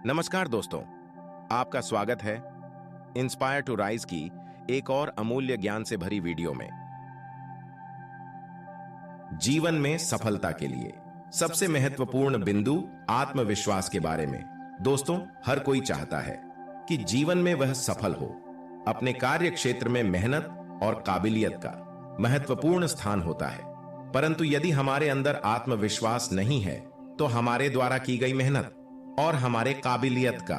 नमस्कार दोस्तों, आपका स्वागत है इंस्पायर टू राइज की एक और अमूल्य ज्ञान से भरी वीडियो में। जीवन में सफलता के लिए सबसे महत्वपूर्ण बिंदु आत्मविश्वास के बारे में। दोस्तों, हर कोई चाहता है कि जीवन में वह सफल हो। अपने कार्य क्षेत्र में मेहनत और काबिलियत का महत्वपूर्ण स्थान होता है, परंतु यदि हमारे अंदर आत्मविश्वास नहीं है तो हमारे द्वारा की गई मेहनत और हमारे काबिलियत का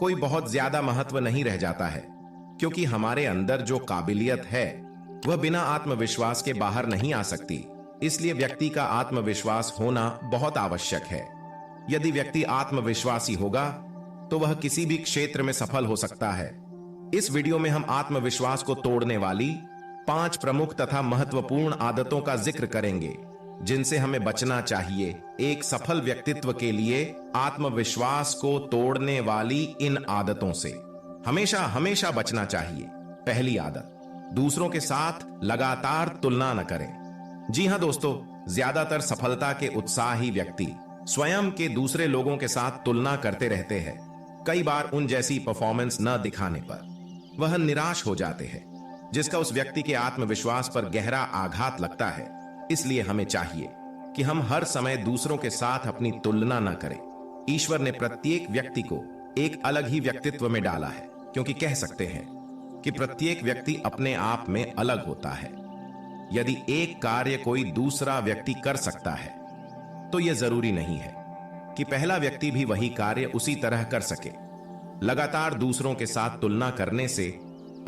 कोई बहुत ज्यादा महत्व नहीं रह जाता है, क्योंकि हमारे अंदर जो काबिलियत है वह बिना आत्मविश्वास के बाहर नहीं आ सकती। इसलिए व्यक्ति का आत्मविश्वास होना बहुत आवश्यक है। यदि व्यक्ति आत्मविश्वासी होगा तो वह किसी भी क्षेत्र में सफल हो सकता है। इस वीडियो में हम आत्मविश्वास को तोड़ने वाली 5 प्रमुख तथा महत्वपूर्ण आदतों का जिक्र करेंगे जिनसे हमें बचना चाहिए। एक सफल व्यक्तित्व के लिए आत्मविश्वास को तोड़ने वाली इन आदतों से हमेशा हमेशा बचना चाहिए। पहली आदत, दूसरों के साथ लगातार तुलना न करें। जी हां दोस्तों, ज्यादातर सफलता के उत्साही व्यक्ति स्वयं के दूसरे लोगों के साथ तुलना करते रहते हैं। कई बार उन जैसी परफॉर्मेंस न दिखाने पर वह निराश हो जाते हैं, जिसका उस व्यक्ति के आत्मविश्वास पर गहरा आघात लगता है। इसलिए हमें चाहिए कि हम हर समय दूसरों के साथ अपनी तुलना न करें। ईश्वर ने प्रत्येक व्यक्ति को एक अलग ही व्यक्तित्व में डाला है, क्योंकि कह सकते हैं कि प्रत्येक व्यक्ति अपने आप में अलग होता है। यदि एक कार्य कोई दूसरा व्यक्ति कर सकता है तो यह जरूरी नहीं है कि पहला व्यक्ति भी वही कार्य उसी तरह कर सके। लगातार दूसरों के साथ तुलना करने से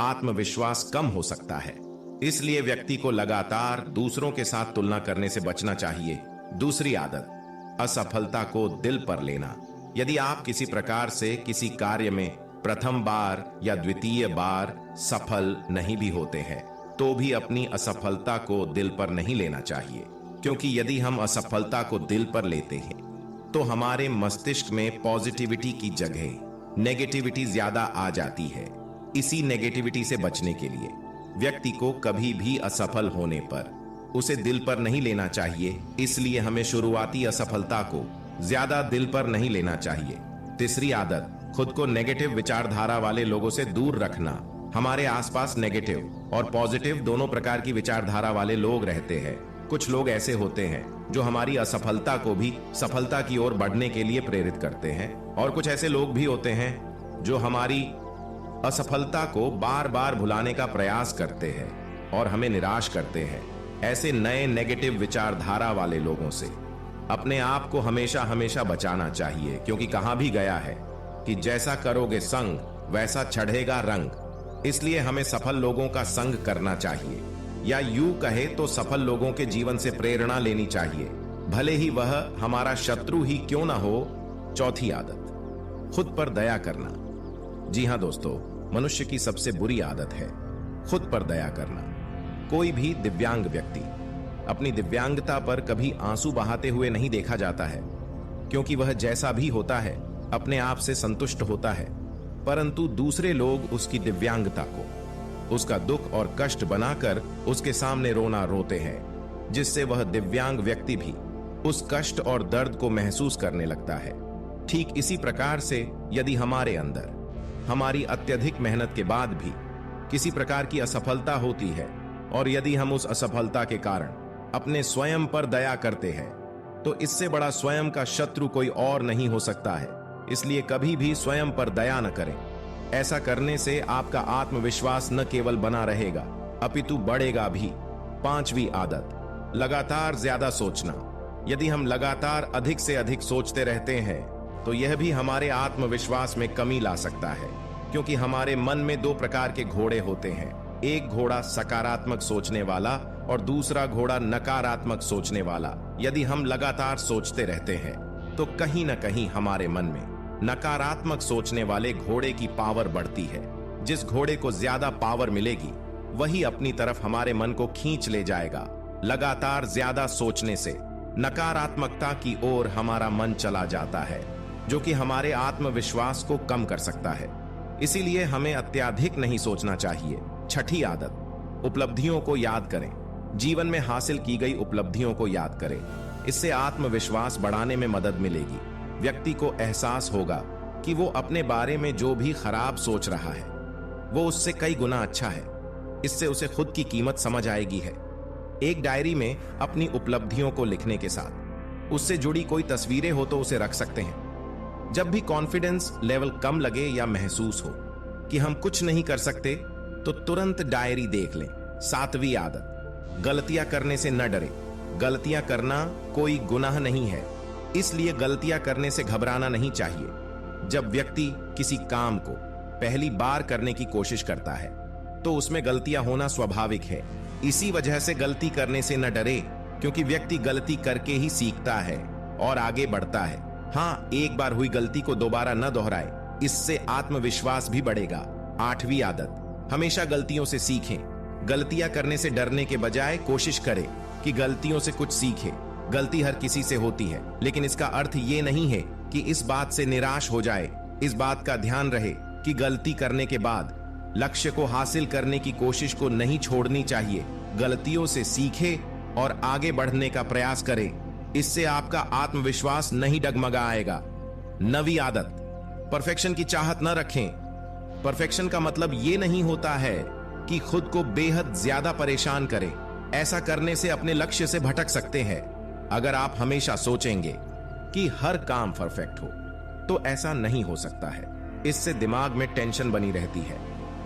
आत्मविश्वास कम हो सकता है। इसलिए व्यक्ति को लगातार दूसरों के साथ तुलना करने से बचना चाहिए। दूसरी आदत, असफलता को दिल पर लेना। यदि आप किसी प्रकार से किसी कार्य में प्रथम बार या द्वितीय बार सफल नहीं भी होते हैं तो भी अपनी असफलता को दिल पर नहीं लेना चाहिए, क्योंकि यदि हम असफलता को दिल पर लेते हैं तो हमारे मस्तिष्क में पॉजिटिविटी की जगह नेगेटिविटी ज्यादा आ जाती है। इसी नेगेटिविटी से बचने के लिए व्यक्ति को कभी भी असफल होने पर उसे दिल पर नहीं लेना चाहिए। इसलिए हमें शुरुआती असफलता को ज्यादा दिल पर नहीं लेना चाहिए। तीसरी आदत, खुद को नेगेटिव विचारधारा वाले लोगों से दूर रखना। हमारे आसपास नेगेटिव और पॉजिटिव दोनों प्रकार की विचारधारा वाले लोग रहते हैं। कुछ लोग ऐसे होते हैं जो हमारी असफलता को भी सफलता की ओर बढ़ने के लिए प्रेरित करते हैं, और कुछ ऐसे लोग भी होते हैं जो हमारी असफलता को बार बार भुलाने का प्रयास करते हैं और हमें निराश करते हैं। ऐसे नए नेगेटिव विचारधारा वाले लोगों से अपने आप को हमेशा हमेशा बचाना चाहिए, क्योंकि कहा भी गया है कि जैसा करोगे संग वैसा चढ़ेगा रंग। इसलिए हमें सफल लोगों का संग करना चाहिए, या यूं कहे तो सफल लोगों के जीवन से प्रेरणा लेनी चाहिए, भले ही वह हमारा शत्रु ही क्यों ना हो। चौथी आदत, खुद पर दया करना। जी हां दोस्तों, मनुष्य की सबसे बुरी आदत है खुद पर दया करना। कोई भी दिव्यांग व्यक्ति अपनी दिव्यांगता पर कभी आंसू बहाते हुए नहीं देखा जाता है, क्योंकि वह जैसा भी होता है अपने आप से संतुष्ट होता है। परंतु दूसरे लोग उसकी दिव्यांगता को उसका दुख और कष्ट बनाकर उसके सामने रोना रोते हैं, जिससे वह दिव्यांग व्यक्ति भी उस कष्ट और दर्द को महसूस करने लगता है। ठीक इसी प्रकार से यदि हमारे अंदर हमारी अत्यधिक मेहनत के बाद भी किसी प्रकार की असफलता होती है, और यदि हम उस असफलता के कारण अपने स्वयं पर दया करते हैं, तो इससे बड़ा स्वयं का शत्रु कोई और नहीं हो सकता है। इसलिए कभी भी स्वयं पर दया न करें। ऐसा करने से आपका आत्मविश्वास न केवल बना रहेगा अपितु बढ़ेगा भी। पांचवी आदत, लगातार ज्यादा सोचना। यदि हम लगातार अधिक से अधिक सोचते रहते हैं तो यह भी हमारे आत्मविश्वास में कमी ला सकता है, क्योंकि हमारे मन में 2 प्रकार के घोड़े होते हैं। एक घोड़ा सकारात्मक सोचने वाला और दूसरा घोड़ा नकारात्मक सोचने वाला। यदि हम लगातार सोचते रहते हैं तो कहीं ना कहीं हमारे मन में नकारात्मक सोचने वाले घोड़े की पावर बढ़ती है। जिस घोड़े को ज्यादा पावर मिलेगी वही अपनी तरफ हमारे मन को खींच ले जाएगा। लगातार ज्यादा सोचने से नकारात्मकता की ओर हमारा मन चला जाता है, जो कि हमारे आत्मविश्वास को कम कर सकता है। इसीलिए हमें अत्यधिक नहीं सोचना चाहिए। छठी आदत, उपलब्धियों को याद करें। जीवन में हासिल की गई उपलब्धियों को याद करें। इससे आत्मविश्वास बढ़ाने में मदद मिलेगी। व्यक्ति को एहसास होगा कि वो अपने बारे में जो भी खराब सोच रहा है वो उससे कई गुना अच्छा है। इससे उसे खुद की कीमत समझ आएगी है। एक डायरी में अपनी उपलब्धियों को लिखने के साथ उससे जुड़ी कोई तस्वीरें हो तो उसे रख सकते हैं। जब भी कॉन्फिडेंस लेवल कम लगे या महसूस हो कि हम कुछ नहीं कर सकते तो तुरंत डायरी देख लें। 7वीं आदत, गलतियां करने से न डरे। गलतियां करना कोई गुनाह नहीं है, इसलिए गलतियां करने से घबराना नहीं चाहिए। जब व्यक्ति किसी काम को पहली बार करने की कोशिश करता है तो उसमें गलतियां होना स्वाभाविक है। इसी वजह से गलती करने से न डरे, क्योंकि व्यक्ति गलती करके ही सीखता है और आगे बढ़ता है। हाँ, एक बार हुई गलती को दोबारा न दोहराए, इससे आत्मविश्वास भी बढ़ेगा। 8वीं आदत, हमेशा गलतियों से सीखें। गलतियां करने से डरने के बजाय कोशिश करें कि गलतियों से कुछ सीखें। गलती हर किसी से होती है, लेकिन इसका अर्थ ये नहीं है कि इस बात से निराश हो जाए। इस बात का ध्यान रहे कि गलती करने के बाद लक्ष्य को हासिल करने की कोशिश को नहीं छोड़नी चाहिए। गलतियों से सीखे और आगे बढ़ने का प्रयास करें। इससे आपका आत्मविश्वास नहीं डगमगाएगा। 9वीं आदत, परफेक्शन की चाहत न रखें। परफेक्शन का मतलब यह नहीं होता है कि खुद को बेहद ज्यादा परेशान करें। ऐसा करने से अपने लक्ष्य से भटक सकते हैं। अगर आप हमेशा सोचेंगे कि हर काम परफेक्ट हो तो ऐसा नहीं हो सकता है। इससे दिमाग में टेंशन बनी रहती है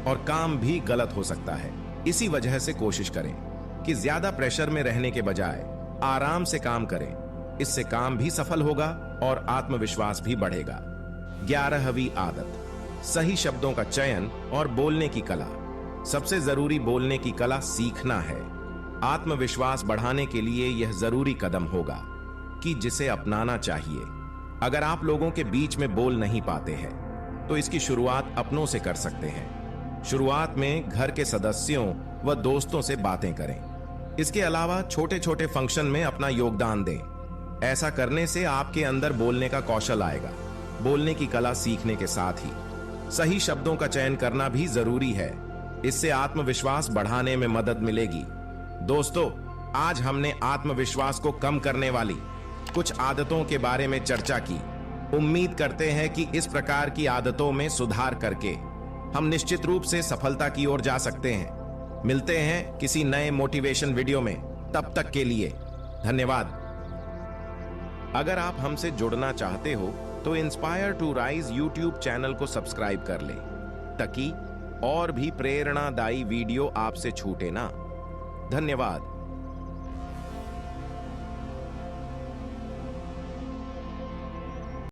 और काम भी गलत हो सकता है। इसी वजह से कोशिश करें कि ज्यादा प्रेशर में रहने के बजाय आराम से काम करें। इससे काम भी सफल होगा और आत्मविश्वास भी बढ़ेगा। 11वीं आदत, सही शब्दों का चयन और बोलने की कला। सबसे जरूरी बोलने की कला सीखना है। आत्मविश्वास बढ़ाने के लिए यह जरूरी कदम होगा कि जिसे अपनाना चाहिए। अगर आप लोगों के बीच में बोल नहीं पाते हैं तो इसकी शुरुआत अपनों से कर सकते हैं। शुरुआत में घर के सदस्यों व दोस्तों से बातें करें। इसके अलावा छोटे छोटे फंक्शन में अपना योगदान दें। ऐसा करने से आपके अंदर बोलने का कौशल आएगा। बोलने की कला सीखने के साथ ही सही शब्दों का चयन करना भी जरूरी है। इससे आत्मविश्वास बढ़ाने में मदद मिलेगी। दोस्तों, आज हमने आत्मविश्वास को कम करने वाली कुछ आदतों के बारे में चर्चा की। उम्मीद करते हैं कि इस प्रकार की आदतों में सुधार करके हम निश्चित रूप से सफलता की ओर जा सकते हैं। मिलते हैं किसी नए मोटिवेशन वीडियो में। तब तक के लिए धन्यवाद। अगर आप हमसे जुड़ना चाहते हो तो inspire to rise YouTube channel को सब्सक्राइब कर लें ताकि और भी प्रेरणादायी वीडियो आपसे छूटे ना। धन्यवाद।